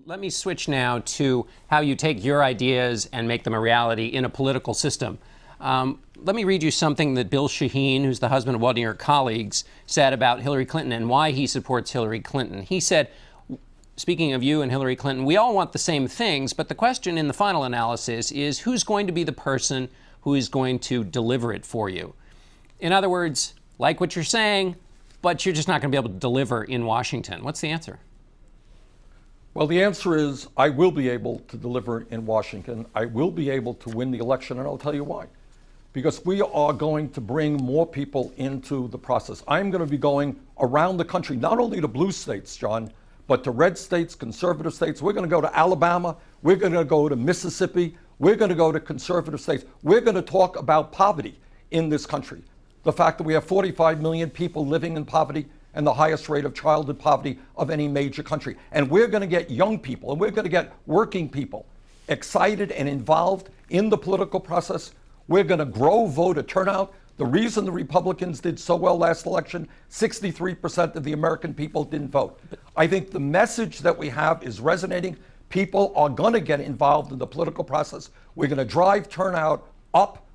Let me switch now to how you take your ideas and make them a reality in a political system. Let me read you something that Bill Shaheen, who's the husband of one of your colleagues, said about Hillary Clinton and why he supports Hillary Clinton. He said, speaking of you and Hillary Clinton, we all want the same things, but the question in the final analysis is who's going to be the person who is going to deliver it for you? In other words, like what you're saying, but you're just not going to be able to deliver in Washington. What's the answer? Well, the answer is I will be able to deliver in Washington. I will be able to win the election, and I'll tell you why. Because we are going to bring more people into the process. I'm going to be going around the country, not only to blue states, John, but to red states, conservative states. We're going to go to Alabama. We're going to go to Mississippi. We're going to go to conservative states. We're going to talk about poverty in this country. The fact that we have 45 million people living in poverty and the highest rate of childhood poverty of any major country. And we're going to get young people and we're going to get working people excited and involved in the political process. We're going to grow voter turnout. The reason the Republicans did so well last election, 63% of the American people didn't vote. I think the message that we have is resonating. People are going to get involved in the political process. We're going to drive turnout up.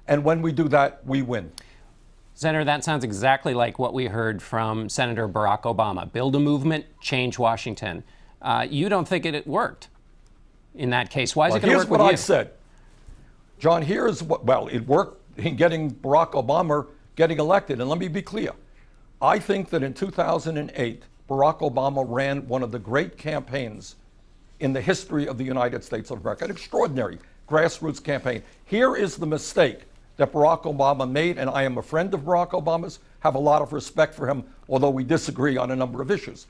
And when we do that, we win. Senator, that sounds exactly like what we heard from Senator Barack Obama. Build a movement, change Washington. You don't think it worked in that case. Why is it going to work with you? Here's what I said. John, here's what, well, it worked in getting Barack Obama getting elected. And let me be clear. I think that in 2008, Barack Obama ran one of the great campaigns in the history of the United States of America, an extraordinary grassroots campaign. Here is the mistake that Barack Obama made, and I am a friend of Barack Obama's, have a lot of respect for him, although we disagree on a number of issues.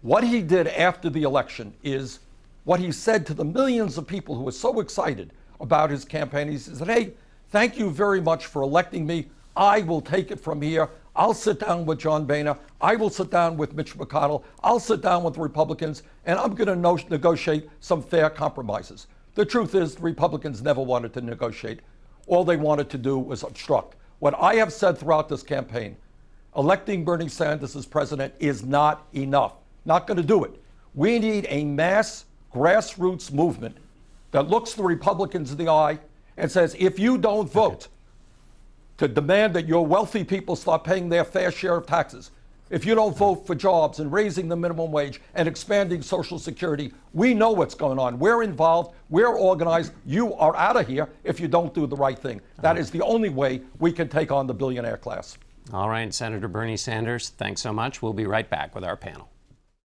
What he did after the election is what he said to the millions of people who were so excited about his campaign. He said, hey, thank you very much for electing me. I will take it from here. I'll sit down with John Boehner. I will sit down with Mitch McConnell. I'll sit down with the Republicans, and I'm going to negotiate some fair compromises. The truth is, the Republicans never wanted to negotiate. All they wanted to do was obstruct. What I have said throughout this campaign, electing Bernie Sanders as president is not enough. Not going to do it. We need a mass grassroots movement that looks the Republicans in the eye and says, if you don't vote to demand that your wealthy people start paying their fair share of taxes, if you don't vote for jobs and raising the minimum wage and expanding Social Security, we know what's going on. We're involved. We're organized. You are out of here if you don't do the right thing. That is the only way we can take on the billionaire class. All right, Senator Bernie Sanders, thanks so much. We'll be right back with our panel.